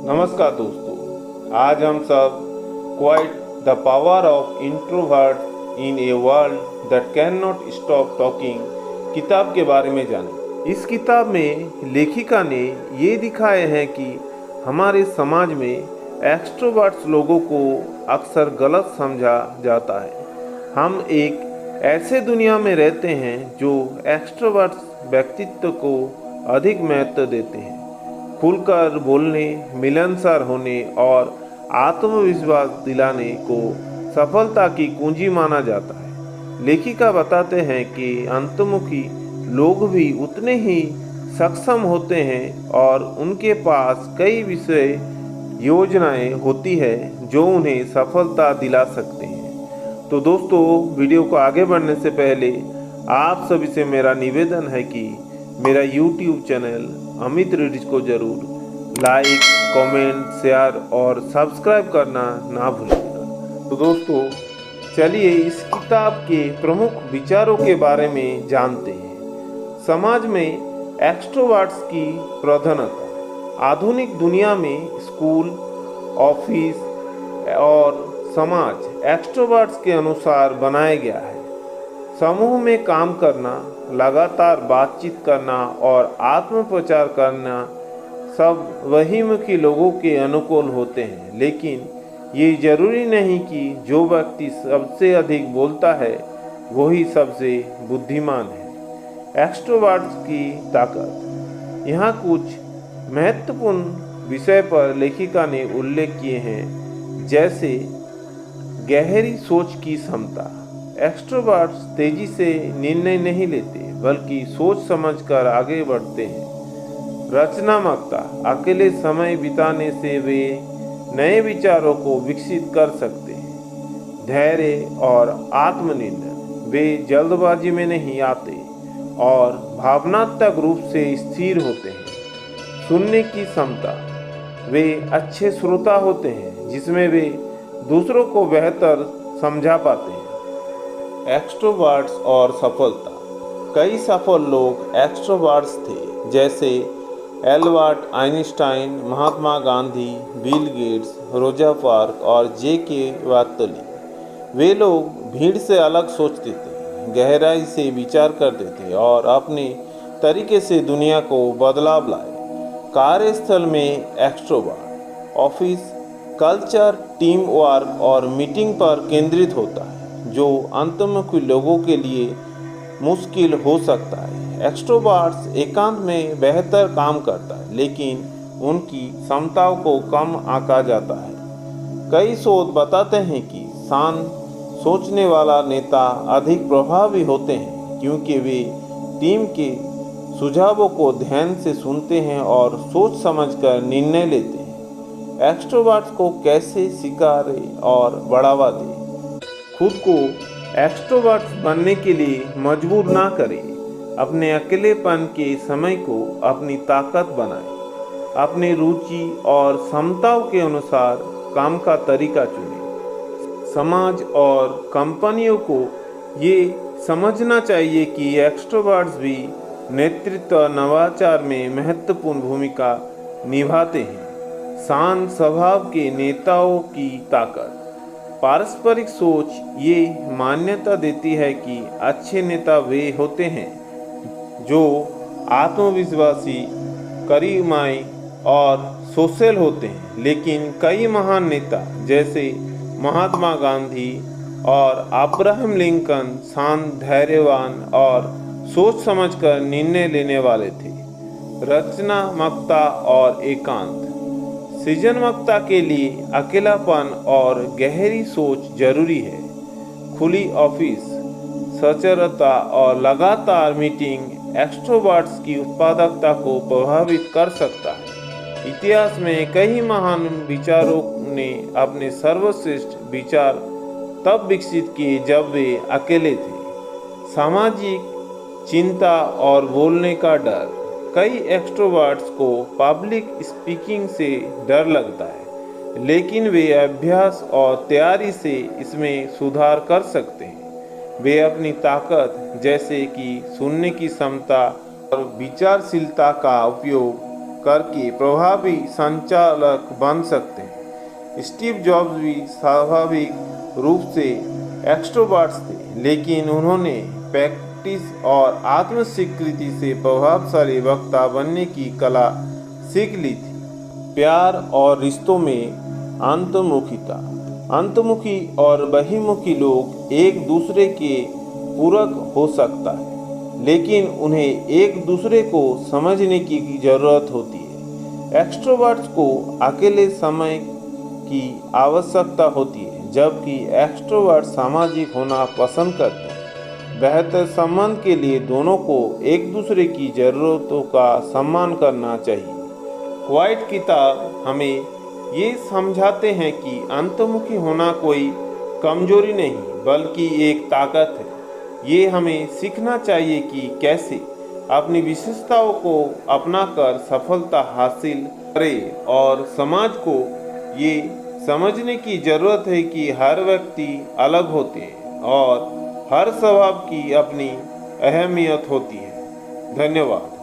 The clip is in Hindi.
नमस्कार दोस्तों, आज हम सब quite the power of introvert in a world that can not stop talking किताब के बारे में जानें। इस किताब में लेखिका ने ये दिखाया है कि हमारे समाज में एक्सट्रोवर्ट्स लोगों को अक्सर गलत समझा जाता है। हम एक ऐसे दुनिया में रहते हैं जो एक्सट्रोवर्ट्स व्यक्तित्व को अधिक महत्व देते हैं। खुलकर बोलने, मिलनसार होने और आत्मविश्वास दिलाने को सफलता की कुंजी माना जाता है। लेखिका बताते हैं कि अंतर्मुखी लोग भी उतने ही सक्षम होते हैं और उनके पास कई विषय योजनाएं होती है जो उन्हें सफलता दिला सकते हैं। तो दोस्तों, वीडियो को आगे बढ़ने से पहले आप सभी से मेरा निवेदन है कि मेरा YouTube चैनल अमित रीडिज को जरूर लाइक, कमेंट, शेयर और सब्सक्राइब करना ना भूलिएगा। तो दोस्तों, चलिए इस किताब के प्रमुख विचारों के बारे में जानते हैं। समाज में एक्सट्रोवर्ट्स की प्राधान्यता। आधुनिक दुनिया में स्कूल, ऑफिस और समाज एक्सट्रोवर्ट्स के अनुसार बनाया गया है। समूह में काम करना, लगातार बातचीत करना और आत्मप्रचार करना सब बहिर्मुखी लोगों के अनुकूल होते हैं, लेकिन ये जरूरी नहीं कि जो व्यक्ति सबसे अधिक बोलता है वही सबसे बुद्धिमान है। एक्सट्रोवर्ट्स की ताकत। यहाँ कुछ महत्वपूर्ण विषय पर लेखिका ने उल्लेख किए हैं, जैसे गहरी सोच की क्षमता। एक्सट्रोवर्ट्स तेजी से निर्णय नहीं लेते बल्कि सोच समझकर आगे बढ़ते हैं। रचनात्मकता। अकेले समय बिताने से वे नए विचारों को विकसित कर सकते हैं। धैर्य और आत्मनियंत्रण। वे जल्दबाजी में नहीं आते और भावनात्मक रूप से स्थिर होते हैं। सुनने की क्षमता। वे अच्छे श्रोता होते हैं जिसमें वे दूसरों को बेहतर समझा पाते हैं। एक्सट्रोवर्ट्स और सफलता। कई सफल लोग एक्सट्रोवर्ट्स थे, जैसे Albert Einstein, Mahatma Gandhi, Bill Gates, Rosa Parks और जे.के. वार्तली। वे लोग भीड़ से अलग सोचते थे, गहराई से विचार करते थे और अपने तरीके से दुनिया को बदलाव लाए। कार्यस्थल में extrovert. Office culture team work और मीटिंग पर केंद्रित होता है, जो अंतर्मुखी लोगों के लिए मुश्किल हो सकता है। एक्सट्रोवर्ट्स एकांत में बेहतर काम करता है, लेकिन उनकी क्षमताओं को कम आंका जाता है। कई शोध बताते हैं कि शांत सोचने वाला नेता अधिक प्रभावी होते हैं, क्योंकि वे टीम के सुझावों को ध्यान से सुनते हैं और सोच समझकर निर्णय लेते हैं। एक्सट्रोवर्ट्स को कैसे स्वीकारें और बढ़ावा दें। खुद को एक्सट्रोवर्ट्स बनने के लिए मजबूर ना करें। अपने अकेलेपन के समय को अपनी ताकत बनाएं। अपनी रुचि और क्षमताओं के अनुसार काम का तरीका चुनें। समाज और कंपनियों को ये समझना चाहिए कि एक्सट्रोवर्ट्स भी नेतृत्व नवाचार में महत्वपूर्ण भूमिका निभाते हैं। शांत स्वभाव के नेताओं की ताकत। पारस्परिक सोच ये मान्यता देती है कि अच्छे नेता वे होते हैं जो आत्मविश्वासी, करिश्माई और सोशल होते हैं, लेकिन कई महान नेता जैसे महात्मा गांधी और अब्राहम लिंकन शांत, धैर्यवान और सोच समझकर निर्णय लेने वाले थे। रचनात्मकता और एकांत। सृजनात्मकता के लिए अकेलापन और गहरी सोच जरूरी है। खुली ऑफिस, सचरता और लगातार मीटिंग एक्सट्रोवर्ट्स की उत्पादकता को प्रभावित कर सकता है। इतिहास में कई महान विचारों ने अपने सर्वश्रेष्ठ विचार तब विकसित किए जब वे अकेले थे। सामाजिक चिंता और बोलने का डर। कई एक्सट्रोवर्ट्स को पब्लिक स्पीकिंग से डर लगता है, लेकिन वे अभ्यास और तैयारी से इसमें सुधार कर सकते हैं। वे अपनी ताकत जैसे कि सुनने की क्षमता और विचारशीलता का उपयोग करके प्रभावी संचालक बन सकते हैं। स्टीव जॉब्स भी स्वाभाविक रूप से एक्सट्रोवर्ट्स थे, लेकिन उन्होंने प्रैक्टिस और आत्म-स्वीकृति से प्रभावशाली वक्ता बनने की कला सीख ली थी। प्यार और रिश्तों में अंतर्मुखिता। अंतर्मुखी और बहिर्मुखी लोग एक दूसरे के पूरक हो सकता है, लेकिन उन्हें एक दूसरे को समझने की जरूरत होती है। एक्सट्रोवर्ट्स को अकेले समय की आवश्यकता होती है, जबकि एक्सट्रोवर्ट सामाजिक होना पसंद करते हैं। बेहतर संबंध के लिए दोनों को एक दूसरे की ज़रूरतों का सम्मान करना चाहिए। क्वाइट किताब हमें ये समझाते हैं कि अंतर्मुखी होना कोई कमजोरी नहीं, बल्कि एक ताकत है। ये हमें सीखना चाहिए कि कैसे अपनी विशेषताओं को अपनाकर सफलता हासिल करें, और समाज को ये समझने की ज़रूरत है कि हर व्यक्ति अलग होते हैं और हर स्वभाव की अपनी अहमियत होती है। धन्यवाद।